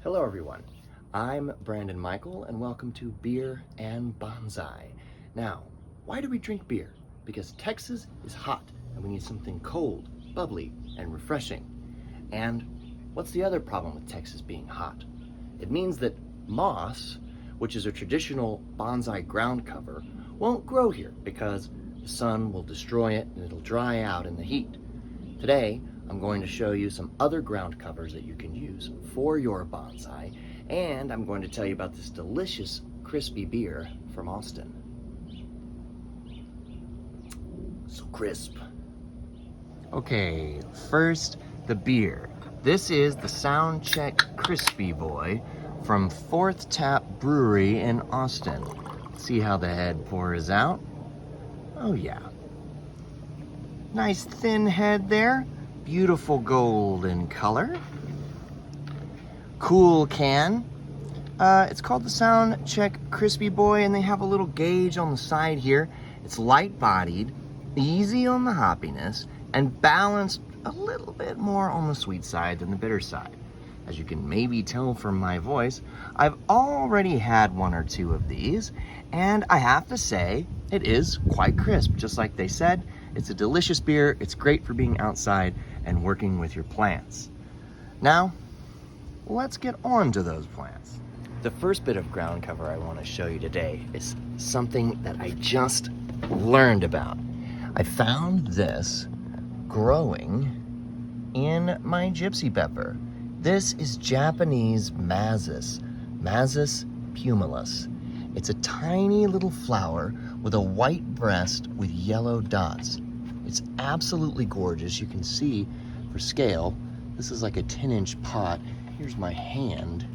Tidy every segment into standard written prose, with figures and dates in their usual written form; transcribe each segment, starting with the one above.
Hello everyone, I'm Brandon Michael and welcome to Beer and Bonsai. Now, why do we drink beer? Because Texas is hot and we need something cold, bubbly, and refreshing. And what's the other problem with Texas being hot? It means that moss, which is a traditional bonsai ground cover, won't grow here because the sun will destroy it and it'll dry out in the heat. Today, I'm going to show you some other ground covers that you can use for your bonsai, and I'm going to tell you about this delicious crispy beer from Austin. So crisp. Okay, first the beer. This is the Soundcheck Crispy Boy from Fourth Tap Brewery in Austin. See how the head pours out? Oh yeah. Nice thin head there. Beautiful golden color. Cool can. It's called the Soundcheck Crispy Boy, and they have a little gauge on the side here. It's light-bodied, easy on the hoppiness, and balanced a little bit more on the sweet side than the bitter side. As you can maybe tell from my voice, I've already had one or two of these, and I have to say, it is quite crisp. Just like they said, it's a delicious beer. It's great for being outside and working with your plants. Now, let's get on to those plants. The first bit of ground cover I want to show you today is something that I just learned about. I found this growing in my gypsy pepper. This is Japanese Mazis pumilus. It's a tiny little flower with a white breast with yellow dots. It's absolutely gorgeous. You can see for scale, this is like a 10-inch pot. Here's my hand.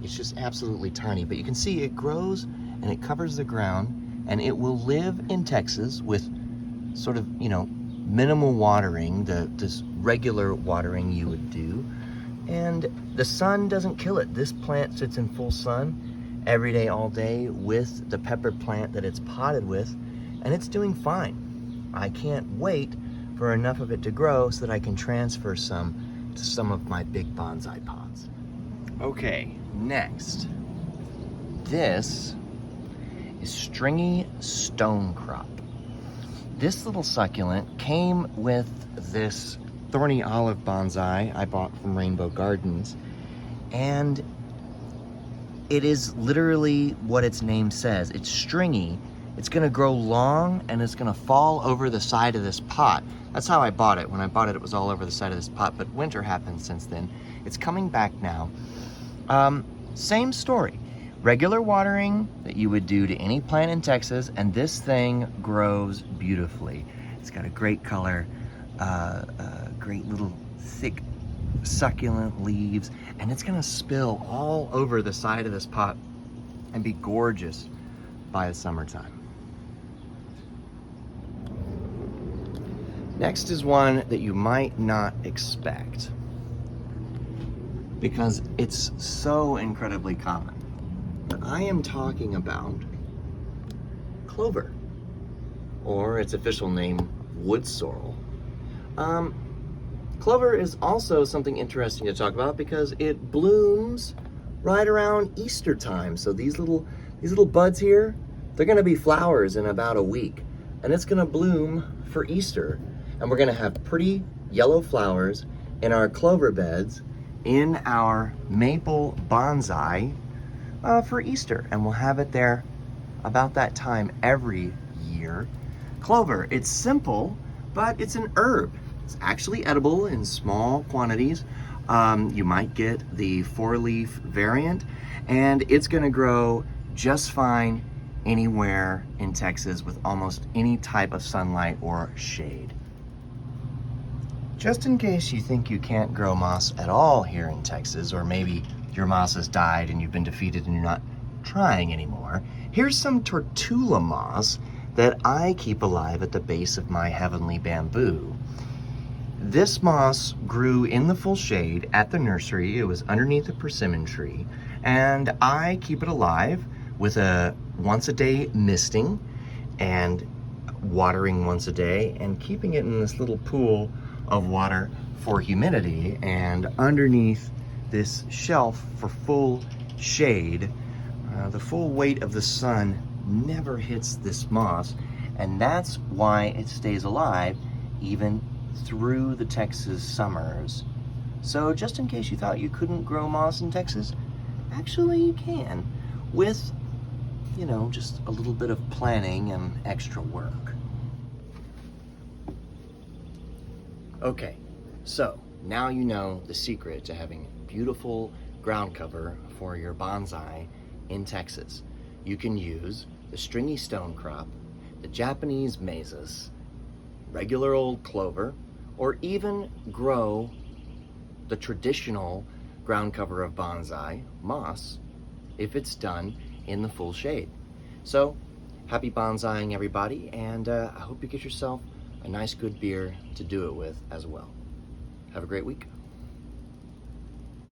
It's just absolutely tiny, but you can see it grows and it covers the ground, and it will live in Texas with sort of, minimal watering, this regular watering you would do. And the sun doesn't kill it. This plant sits in full sun every day, all day, with the pepper plant that it's potted with, and it's doing fine. I can't wait for enough of it to grow so that I can transfer some to some of my big bonsai pots. Okay, next. This is Stringy Stonecrop. This little succulent came with this thorny olive bonsai I bought from Rainbow Gardens, and it is literally what its name says. It's stringy. It's gonna grow long and it's gonna fall over the side of this pot. That's how I bought it. When I bought it, it was all over the side of this pot, but winter happened since then. It's coming back now. Same story. Regular watering that you would do to any plant in Texas, and this thing grows beautifully. It's got a great color, great little thick succulent leaves, and it's gonna spill all over the side of this pot and be gorgeous by the summertime. Next is one that you might not expect because it's so incredibly common. I am talking about clover, or its official name, wood sorrel. Clover is also something interesting to talk about because it blooms right around Easter time. So these little buds here, they're gonna be flowers in about a week, and it's gonna bloom for Easter. And we're gonna have pretty yellow flowers in our clover beds in our maple bonsai for Easter. And we'll have it there about that time every year. Clover, it's simple, but it's an herb. It's actually edible in small quantities. You might get the 4-leaf variant, and it's gonna grow just fine anywhere in Texas with almost any type of sunlight or shade. Just in case you think you can't grow moss at all here in Texas, or maybe your moss has died and you've been defeated and you're not trying anymore, here's some Tortula Moss that I keep alive at the base of my heavenly bamboo. This moss grew in the full shade at the nursery. It was underneath a persimmon tree, and I keep it alive with a once-a-day misting and watering once a day and keeping it in this little pool of water for humidity. And underneath this shelf for full shade. The full weight of the sun never hits this moss, and that's why it stays alive even through the Texas summers. So just in case you thought you couldn't grow moss in Texas, actually you can, with, you know, just a little bit of planning and extra work. Okay, so now you know the secret to having beautiful ground cover for your bonsai in Texas. You can use the stringy stonecrop, the Japanese mazes, regular old clover, or even grow the traditional ground cover of bonsai, moss, if it's done in the full shade. So, happy bonsaiing everybody, and I hope you get yourself a nice good beer to do it with as well. Have a great week.